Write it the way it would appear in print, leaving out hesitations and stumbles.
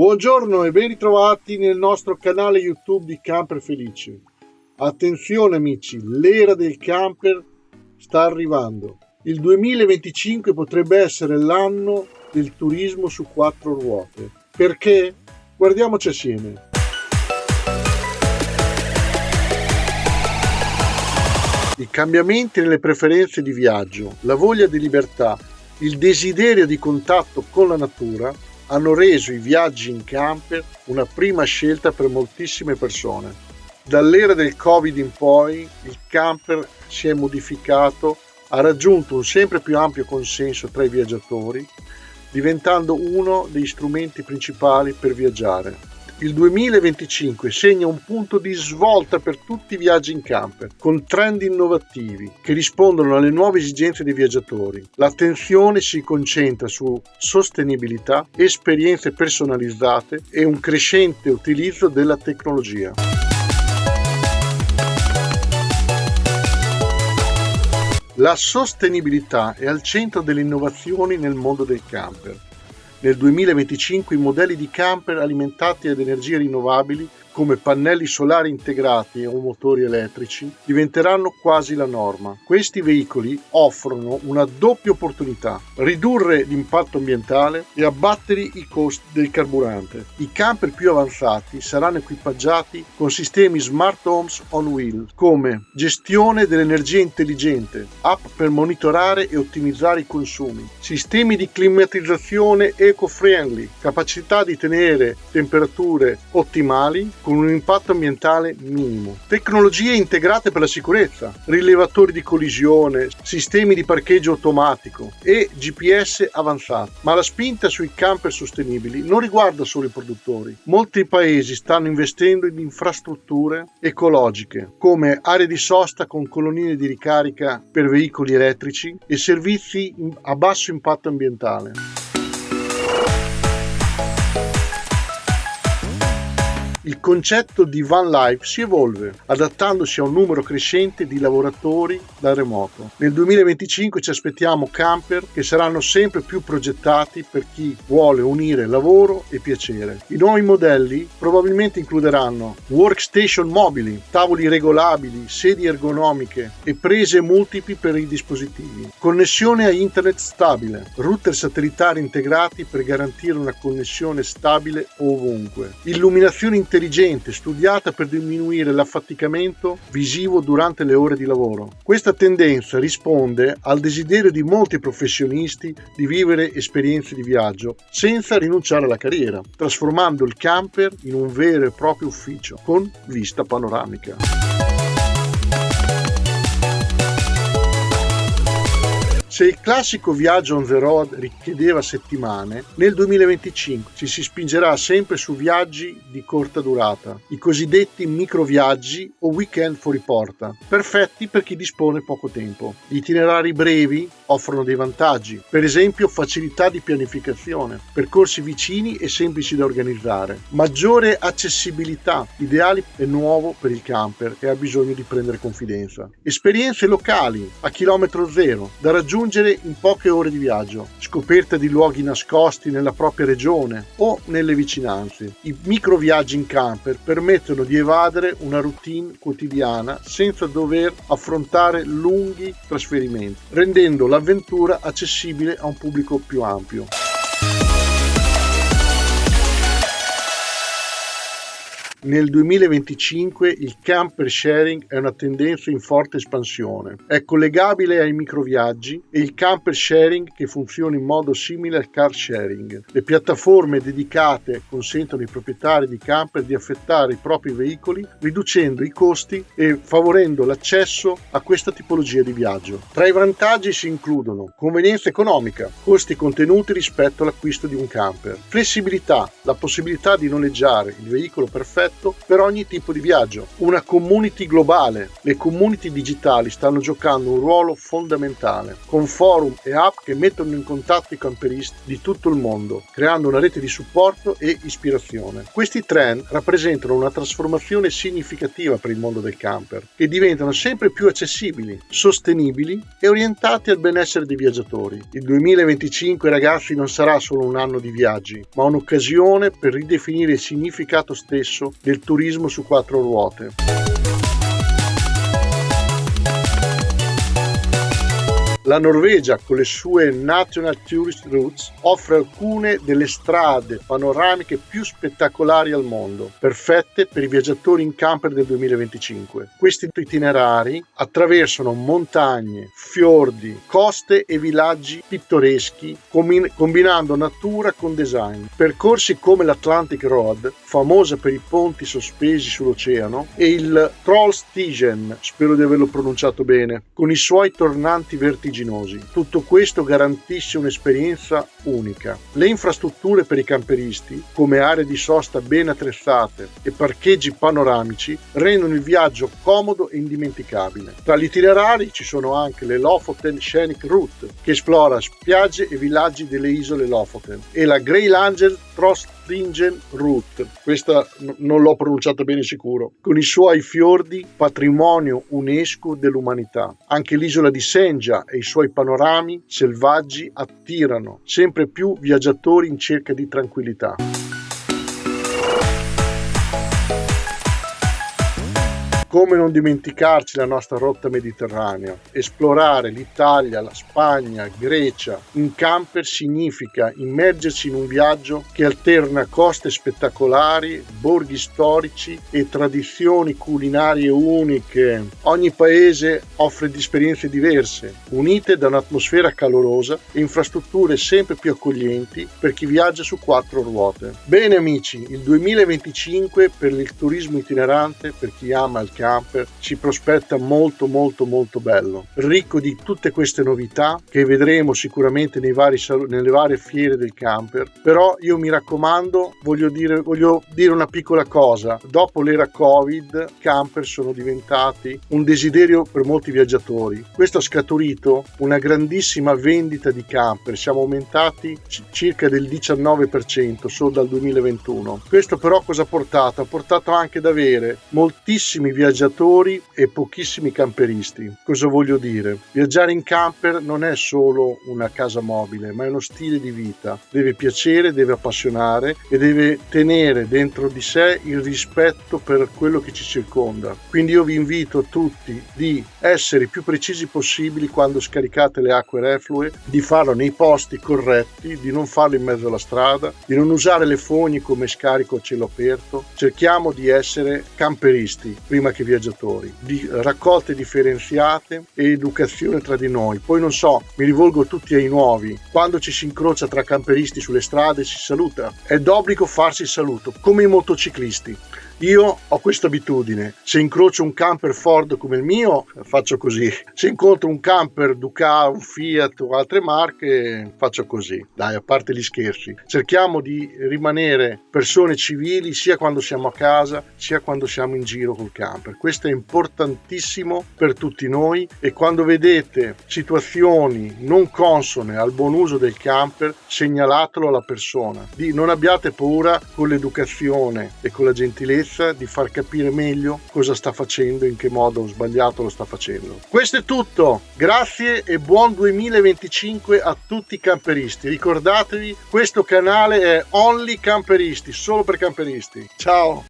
Buongiorno e ben ritrovati nel nostro canale YouTube di Camper Felice. Attenzione amici, l'era del camper sta arrivando. Il 2025 potrebbe essere l'anno del turismo su 4 ruote. Perché? Guardiamoci assieme. I cambiamenti nelle preferenze di viaggio, la voglia di libertà, il desiderio di contatto con la natura hanno reso i viaggi in camper una prima scelta per moltissime persone. Dall'era del Covid in poi il camper si è modificato, ha raggiunto un sempre più ampio consenso tra i viaggiatori, diventando uno degli strumenti principali per viaggiare. Il 2025 segna un punto di svolta per tutti i viaggi in camper, con trend innovativi che rispondono alle nuove esigenze dei viaggiatori. L'attenzione si concentra su sostenibilità, esperienze personalizzate e un crescente utilizzo della tecnologia. La sostenibilità è al centro delle innovazioni nel mondo del camper. Nel 2025 i modelli di camper alimentati ad energie rinnovabili come pannelli solari integrati o motori elettrici diventeranno quasi la norma. Questi veicoli offrono una doppia opportunità: ridurre l'impatto ambientale e abbattere i costi del carburante. I camper più avanzati saranno equipaggiati con sistemi Smart Homes on Wheels come gestione dell'energia intelligente, app per monitorare e ottimizzare i consumi, sistemi di climatizzazione eco-friendly, capacità di tenere temperature ottimali con un impatto ambientale minimo, tecnologie integrate per la sicurezza, rilevatori di collisione, sistemi di parcheggio automatico e GPS avanzati. Ma la spinta sui camper sostenibili non riguarda solo i produttori. Molti paesi stanno investendo in infrastrutture ecologiche come aree di sosta con colonnine di ricarica per veicoli elettrici e servizi a basso impatto ambientale. Il concetto di van life si evolve, adattandosi a un numero crescente di lavoratori da remoto. Nel 2025 ci aspettiamo camper che saranno sempre più progettati per chi vuole unire lavoro e piacere. I nuovi modelli probabilmente includeranno workstation mobili, tavoli regolabili, sedie ergonomiche e prese multipli per i dispositivi, connessione a internet stabile, router satellitari integrati per garantire una connessione stabile ovunque, illuminazione intelligente studiata per diminuire l'affaticamento visivo durante le ore di lavoro. Questa tendenza risponde al desiderio di molti professionisti di vivere esperienze di viaggio senza rinunciare alla carriera, trasformando il camper in un vero e proprio ufficio con vista panoramica. Se il classico viaggio on the road richiedeva settimane, nel 2025 ci si spingerà sempre su viaggi di corta durata, i cosiddetti microviaggi o weekend fuori porta, perfetti per chi dispone poco tempo. Gli itinerari brevi offrono dei vantaggi, per esempio facilità di pianificazione, percorsi vicini e semplici da organizzare, maggiore accessibilità, ideali e nuovo per il camper che ha bisogno di prendere confidenza, esperienze locali a chilometro zero da raggiungere in poche ore di viaggio, scoperta di luoghi nascosti nella propria regione o nelle vicinanze. I microviaggi in camper permettono di evadere una routine quotidiana senza dover affrontare lunghi trasferimenti, rendendo l'avventura accessibile a un pubblico più ampio. Nel 2025 il camper sharing è una tendenza in forte espansione. È collegabile ai microviaggi e il camper sharing che funziona in modo simile al car sharing. Le piattaforme dedicate consentono ai proprietari di camper di affittare i propri veicoli, riducendo i costi e favorendo l'accesso a questa tipologia di viaggio. Tra i vantaggi si includono convenienza economica, costi contenuti rispetto all'acquisto di un camper, flessibilità, la possibilità di noleggiare il veicolo perfetto perfetto per ogni tipo di viaggio. Una community globale. Le community digitali stanno giocando un ruolo fondamentale, con forum e app che mettono in contatto i camperisti di tutto il mondo, creando una rete di supporto e ispirazione. Questi trend rappresentano una trasformazione significativa per il mondo del camper, che diventano sempre più accessibili, sostenibili e orientati al benessere dei viaggiatori. Il 2025, ragazzi, non sarà solo un anno di viaggi, ma un'occasione per ridefinire il significato stesso del turismo su quattro ruote. La Norvegia, con le sue National Tourist Routes, offre alcune delle strade panoramiche più spettacolari al mondo, perfette per i viaggiatori in camper del 2025. Questi itinerari attraversano montagne, fiordi, coste e villaggi pittoreschi, combinando natura con design. Percorsi come l'Atlantic Road, famosa per i ponti sospesi sull'oceano, e il Trollstigen, spero di averlo pronunciato bene, con i suoi tornanti vertiginosi. Tutto questo garantisce un'esperienza unica. Le infrastrutture per i camperisti, come aree di sosta ben attrezzate e parcheggi panoramici, rendono il viaggio comodo e indimenticabile. Tra gli itinerari ci sono anche le Lofoten Scenic Route, che esplora spiagge e villaggi delle isole Lofoten, e la Greylandet Trollstigen Route, questa non l'ho pronunciata bene sicuro, con i suoi fiordi patrimonio UNESCO dell'umanità. Anche l'isola di Senja e i suoi panorami selvaggi attirano sempre più viaggiatori in cerca di tranquillità. Come non dimenticarci la nostra rotta mediterranea? Esplorare l'Italia, la Spagna, Grecia in camper significa immergersi in un viaggio che alterna coste spettacolari, borghi storici e tradizioni culinarie uniche. Ogni paese offre esperienze diverse, unite da un'atmosfera calorosa e infrastrutture sempre più accoglienti per chi viaggia su quattro ruote. Bene amici, il 2025 per il turismo itinerante, per chi ama il camper, ci prospetta molto bello, ricco di tutte queste novità che vedremo sicuramente nelle varie fiere del camper. Però io mi raccomando, voglio dire una piccola cosa: dopo l'era Covid, camper sono diventati un desiderio per molti viaggiatori. Questo ha scaturito una grandissima vendita di camper, siamo aumentati circa del 19% solo dal 2021. Questo però cosa ha portato? Ha portato anche ad avere moltissimi viaggiatori e pochissimi camperisti. Cosa voglio dire? Viaggiare in camper non è solo una casa mobile, ma è uno stile di vita. Deve piacere, deve appassionare e deve tenere dentro di sé il rispetto per quello che ci circonda. Quindi io vi invito tutti di essere i più precisi possibili quando scaricate le acque reflue, di farlo nei posti corretti, di non farlo in mezzo alla strada, di non usare le fogne come scarico a cielo aperto. Cerchiamo di essere camperisti prima che viaggiatori, di raccolte differenziate e educazione tra di noi. Poi non so, mi rivolgo tutti ai nuovi: quando ci si incrocia tra camperisti sulle strade si saluta, è d'obbligo farsi il saluto, come i motociclisti. Io ho questa abitudine: se incrocio un camper Ford come il mio, faccio così; se incontro un camper Ducati, un Fiat o altre marche, faccio così. Dai, a parte gli scherzi, cerchiamo di rimanere persone civili sia quando siamo a casa sia quando siamo in giro col camper. Questo è importantissimo per tutti noi, e quando vedete situazioni non consone al buon uso del camper, segnalatelo alla persona. Non abbiate paura, con l'educazione e con la gentilezza, di far capire meglio cosa sta facendo, in che modo sbagliato lo sta facendo. Questo è tutto, grazie e buon 2025 a tutti i camperisti. Ricordatevi, questo canale è Only Camperisti, solo per camperisti. Ciao!